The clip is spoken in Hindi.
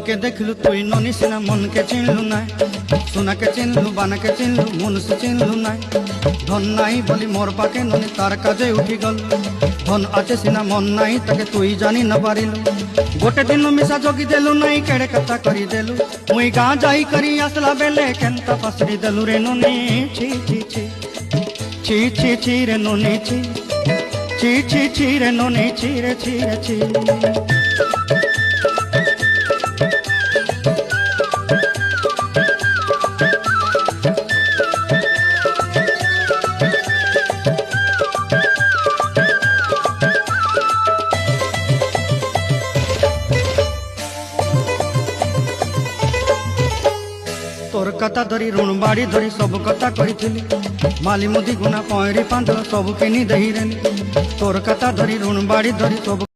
के देखलू तुई ननी सिना मन के चिन्हलू ना सोना के चिन्हलू बाना के चिन्हलू मनुष्य चिन्हलू ना धन नाई बोली मोर पाके ननी तार काजे उठी गल धन आचे सिना मन नाई ताके तुई जानी न पारिलु गोटे दिन मिसा जोगी देलु नाई केड़े कथा करी देलु मुई गाँ जाई करी आसला बेले केंता पसरी देलु रे ननी छी छी छी छी छी छी रे ननी छी छी छी छी रे ननी छी रे छी रे छी। तोर कथा धरी ऋण बाड़ी धरी सब कथा कही माली मुदी गुना पहरी पांदल सब किनी दही तोर कथा धरी ऋण बाड़ी धरी सब